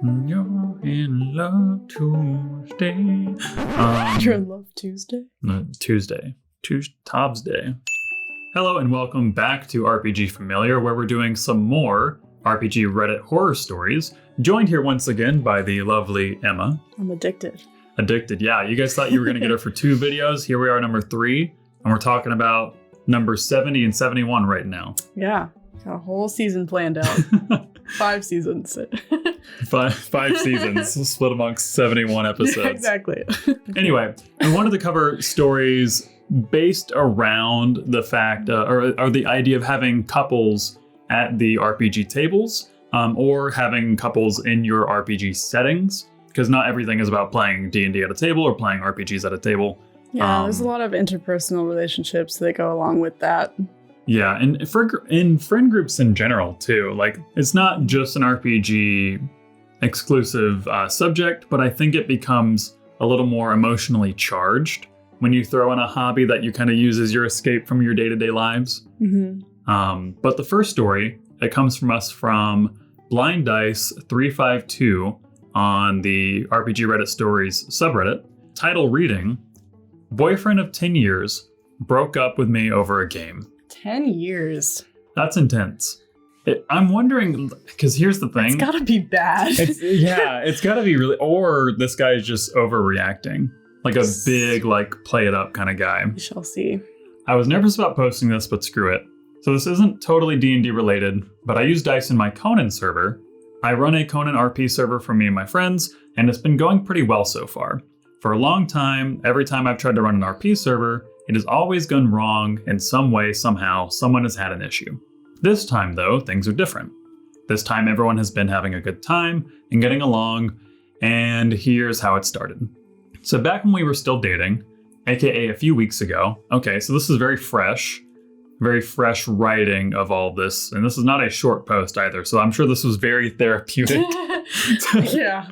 You're in love Tuesday. You're in love Tuesday? Tuesday. Tobbs Day. Hello and welcome back to RPG Familiar, where we're doing some more RPG Reddit horror stories. Joined here once again by the lovely Emma. I'm addicted. Addicted, yeah. You guys thought you were going to get her for 2 videos. Here we are, number 3. And we're talking about number 70 and 71 right now. Yeah. Got a whole season planned out. 5 seasons. Five seasons split amongst 71 episodes. Yeah, exactly. Anyway, we wanted to cover stories based around the fact or the idea of having couples at the RPG tables or having couples in your RPG settings, because not everything is about playing D&D at a table or playing RPGs at a table. Yeah, there's a lot of interpersonal relationships that go along with that. Yeah, and in friend groups in general, too. Like, it's not just an RPG exclusive subject, but I think it becomes a little more emotionally charged when you throw in a hobby that you kind of use as your escape from your day-to-day lives. Mm-hmm. But the first story, it comes from us from Blind Dice 352 on the RPG Reddit Stories subreddit. Title reading, Boyfriend of 10 years broke up with me over a game. 10 years. That's intense. I'm wondering, because here's the thing. It's gotta be bad. It's gotta be really, or this guy is just overreacting. Like a big, play it up kind of guy. We shall see. I was nervous about posting this, but screw it. So this isn't totally D&D related, but I use dice in my Conan server. I run a Conan RP server for me and my friends, and it's been going pretty well so far. For a long time, every time I've tried to run an RP server, it has always gone wrong in some way, somehow, someone has had an issue. This time, though, things are different. This time, everyone has been having a good time and getting along, and here's how it started. So back when we were still dating, aka a few weeks ago, okay, so this is very fresh writing of all this, and this is not a short post either, so I'm sure this was very therapeutic Yeah.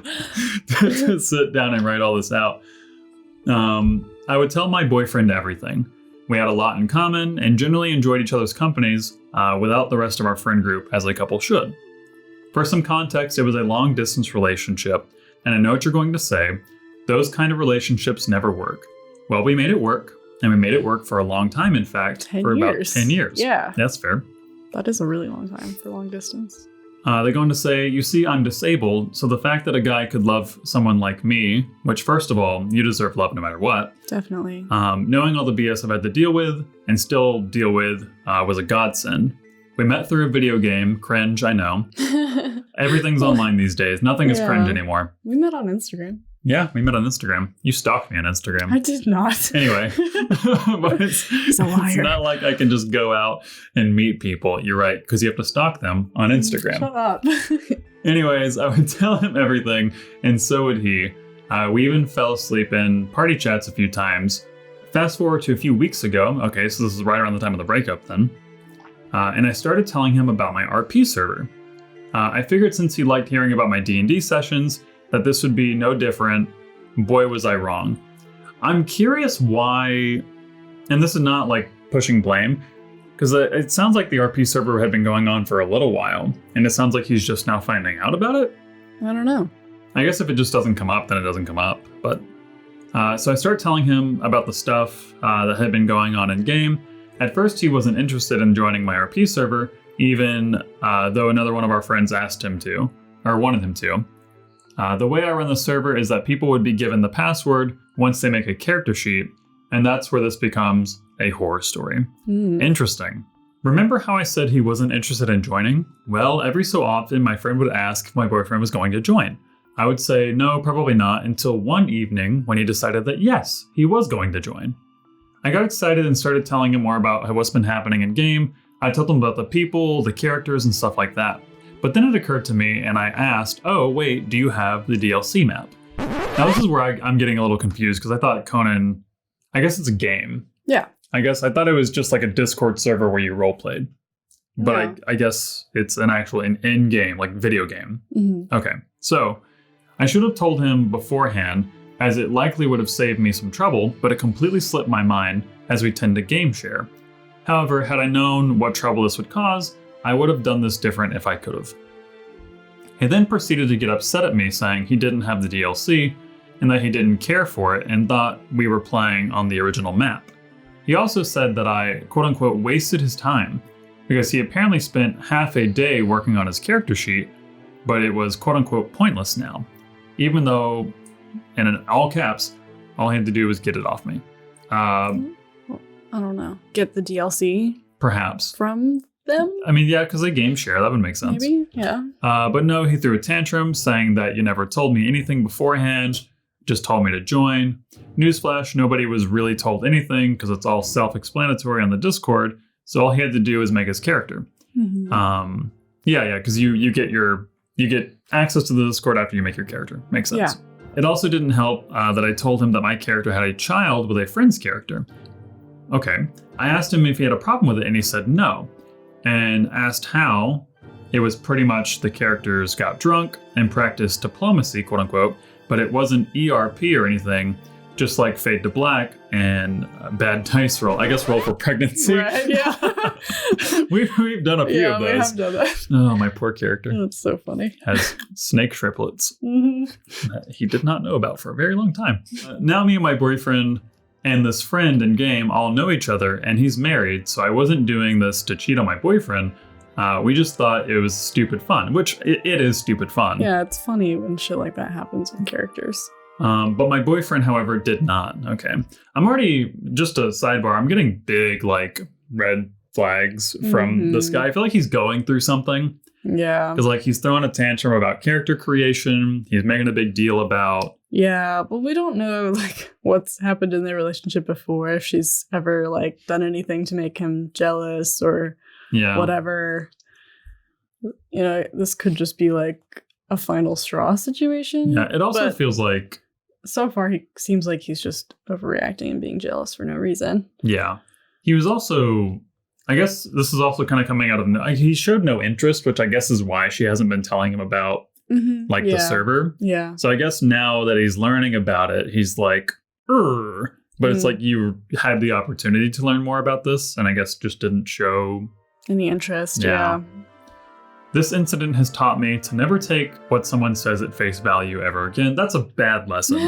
to sit down and write all this out. I would tell my boyfriend everything. We had a lot in common and generally enjoyed each other's companies without the rest of our friend group, as a couple should. For some context, it was a long-distance relationship, and I know what you're going to say. Those kind of relationships never work. Well, we made it work, and we made it work for a long time, in fact. 10 for years. About 10 years. Yeah. That's fair. That is a really long time for long distance. They're going to say, you see, I'm disabled, so the fact that a guy could love someone like me, which first of all, you deserve love no matter what. Definitely. Knowing all the BS I've had to deal with, and still deal with, was a godsend. We met through a video game. Cringe, I know. Everything's online these days. Nothing is cringe anymore. We met on Instagram. Yeah, we met on Instagram. You stalked me on Instagram. I did not. Anyway, but He's a liar. It's not like I can just go out and meet people. You're right, because you have to stalk them on Instagram. Shut up. Anyways, I would tell him everything, and so would he. We even fell asleep in party chats a few times. Fast forward to a few weeks ago. Okay, so this is right around the time of the breakup then. And I started telling him about my RP server. I figured since he liked hearing about my D&D sessions, that this would be no different. Boy, was I wrong. I'm curious why, and this is not like pushing blame, because it sounds like the RP server had been going on for a little while, and it sounds like he's just now finding out about it. I don't know. I guess if it just doesn't come up, then it doesn't come up. But so I started telling him about the stuff that had been going on in game. At first, he wasn't interested in joining my RP server, even though another one of our friends asked him to, or wanted him to. The way I run the server is that people would be given the password once they make a character sheet, and that's where this becomes a horror story. Interesting. Remember how I said he wasn't interested in joining? Well, every so often my friend would ask if my boyfriend was going to join. I would say no, probably not, until one evening when he decided that yes, he was going to join. I got excited and started telling him more about what's been happening in game. I told him about the people, the characters, and stuff like that. But then it occurred to me, and I asked, oh, wait, do you have the DLC map? Now, this is where I'm getting a little confused, because I thought Conan, I guess it's a game. Yeah. I thought it was just like a Discord server where you rolepllayed. But Yeah. I guess it's an actual in-game, like video game. Mm-hmm. Okay, so I should have told him beforehand, as it likely would have saved me some trouble, but it completely slipped my mind, as we tend to game share. However, had I known what trouble this would cause, I would have done this different if I could have. He then proceeded to get upset at me, saying he didn't have the DLC and that he didn't care for it and thought we were playing on the original map. He also said that I, quote-unquote, wasted his time because he apparently spent half a day working on his character sheet, but it was, quote-unquote, pointless now, even though, and in all caps, all he had to do was get it off me. I don't know. Get the DLC? Perhaps. From them? I mean, yeah, because they game share. That would make sense. Maybe, yeah. But no, he threw a tantrum saying that you never told me anything beforehand, just told me to join. Newsflash, nobody was really told anything because it's all self-explanatory on the Discord, so all he had to do is make his character. Mm-hmm. Yeah, because you get access to the Discord after you make your character. Makes sense. Yeah. It also didn't help that I told him that my character had a child with a friend's character. Okay. I asked him if he had a problem with it, and he said no. And asked how. It was pretty much the characters got drunk and practiced diplomacy, quote unquote, but it wasn't ERP or anything, just like Fade to Black and Bad Dice Roll. I guess Roll for Pregnancy. Right, yeah. we've done a few of those. Yeah, we have done that. Oh, my poor character. That's so funny. Has snake triplets. Mm-hmm. That he did not know about for a very long time. Now me and my boyfriend and this friend in game all know each other, and he's married, so I wasn't doing this to cheat on my boyfriend. We just thought it was stupid fun, which it is stupid fun. Yeah, it's funny when shit like that happens with characters. But my boyfriend, however, did not. Okay. I'm already, just a sidebar, I'm getting big, like, red flags from this guy. I feel like he's going through something. Yeah. Because, like, he's throwing a tantrum about character creation. He's making a big deal about... Yeah, but we don't know, like, what's happened in their relationship before, if she's ever, like, done anything to make him jealous or whatever. You know, this could just be, like, a final straw situation. Yeah, it also feels like... So far, he seems like he's just overreacting and being jealous for no reason. Yeah. He was also... I guess this is also kind of coming out of... He showed no interest, which I guess is why she hasn't been telling him about, the server. Yeah. So I guess now that he's learning about it, he's like, but it's like you had the opportunity to learn more about this, and I guess just didn't show... any interest, yeah. This incident has taught me to never take what someone says at face value ever again. That's a bad lesson.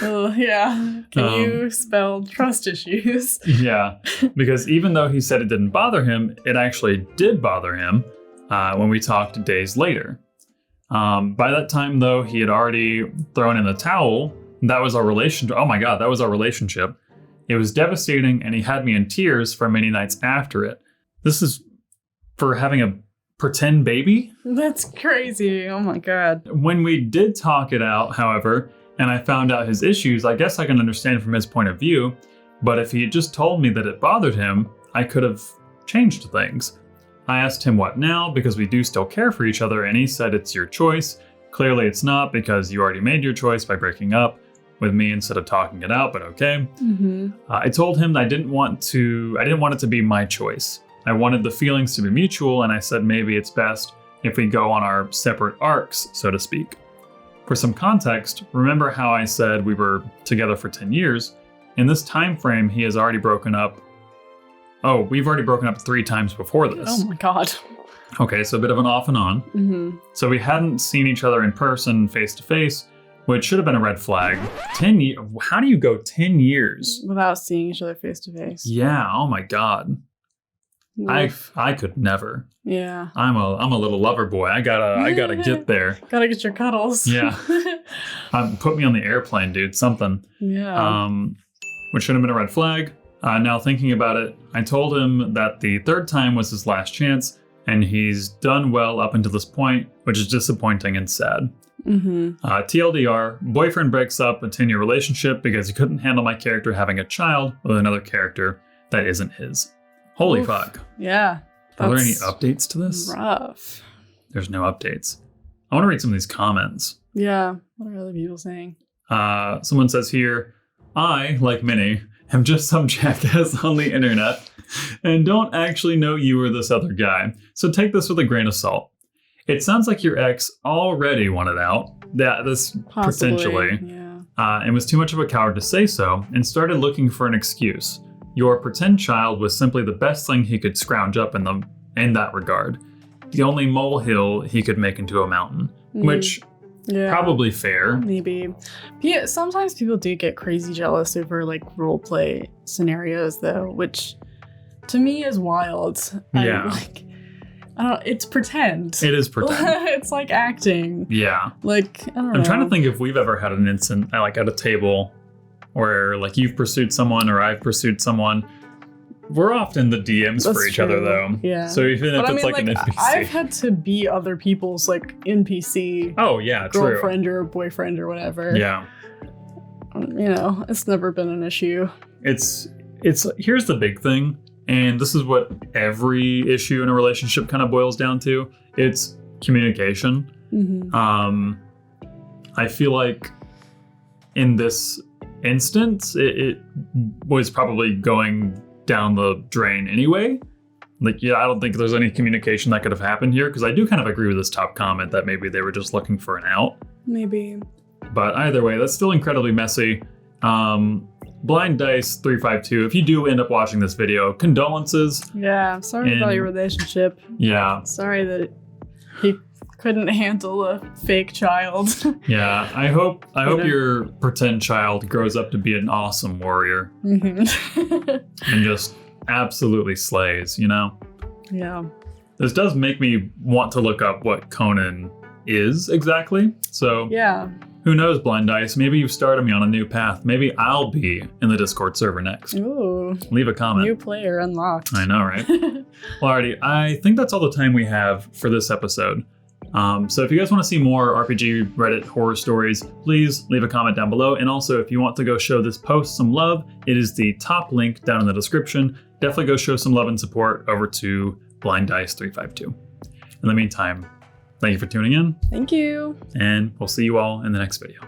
Oh, yeah. Can you spell trust issues? Yeah, because even though he said it didn't bother him, it actually did bother him when we talked days later. By that time, though, he had already thrown in the towel. That was our relationship. Oh my God, that was our relationship. It was devastating, and he had me in tears for many nights after it. This is for having a pretend baby? That's crazy. Oh my God. When we did talk it out, however, and I found out his issues, I guess I can understand from his point of view. But if he had just told me that it bothered him, I could have changed things. I asked him what now, because we do still care for each other, and he said it's your choice. Clearly it's not, because you already made your choice by breaking up with me instead of talking it out, but okay. I told him that I didn't want it to be my choice. I wanted the feelings to be mutual, and I said maybe it's best if we go on our separate arcs, so to speak. For some context, remember how I said we were together for 10 years? In this time frame, he has already broken up. Oh, we've already broken up 3 times before this. Oh my God. Okay, so a bit of an off and on. So we hadn't seen each other in person, face to face, which should have been a red flag. 10 years? How do you go 10 years? Without seeing each other face to face. Yeah, oh my God. I could never. Yeah. I'm a little lover boy. I gotta get there. Gotta get your cuddles. Yeah. Put me on the airplane, dude. Something. Yeah. Which should have been a red flag. Now thinking about it, I told him that the 3rd time was his last chance, and he's done well up until this point, which is disappointing and sad. TLDR, boyfriend breaks up a 10-year relationship because he couldn't handle my character having a child with another character that isn't his. Holy fuck. Yeah. Are there any updates to this? Rough. There's no updates. I want to read some of these comments. Yeah. What are other people saying? Someone says here, I, like many, am just some jackass on the internet and don't actually know you or this other guy. So take this with a grain of salt. It sounds like your ex already wanted out. This potentially. Yeah. And was too much of a coward to say so and started looking for an excuse. Your pretend child was simply the best thing he could scrounge up in that regard. the only molehill he could make into a mountain, which probably fair. Maybe. Yeah, sometimes people do get crazy jealous over like role play scenarios though, which to me is wild. Yeah. It's pretend. It is pretend. It's like acting. Yeah. Like, I don't know. I'm trying to think if we've ever had an incident like at a table where like you've pursued someone or I've pursued someone. We're often the DMs for each other though. Yeah. So even if it's like an NPC. I've had to be other people's like NPC. Oh yeah, true. Girlfriend or boyfriend or whatever. Yeah. It's never been an issue. It's here's the big thing, and this is what every issue in a relationship kind of boils down to. It's communication. Mm-hmm. I feel like in this instance, it was probably going down the drain anyway. Like, yeah, I don't think there's any communication that could have happened here, because I do kind of agree with this top comment that maybe they were just looking for an out. Maybe. But either way, that's still incredibly messy. Blind Dice 352, if you do end up watching this video, condolences. Yeah, I'm sorry about your relationship. Yeah. Sorry that he couldn't handle a fake child. Yeah, I hope your pretend child grows up to be an awesome warrior. Mm-hmm. And just absolutely slays, you know? Yeah. This does make me want to look up what Conan is exactly. So yeah. Who knows, Blind Dice? Maybe you've started me on a new path. Maybe I'll be in the Discord server next. Ooh. Leave a comment. New player unlocked. I know, right? Well, alrighty. I think that's all the time we have for this episode. So if you guys want to see more RPG Reddit horror stories, please leave a comment down below. And also, if you want to go show this post some love, it is the top link down in the description. Definitely go show some love and support over to Blind Dice 352. In the meantime, thank you for tuning in. Thank you. And we'll see you all in the next video.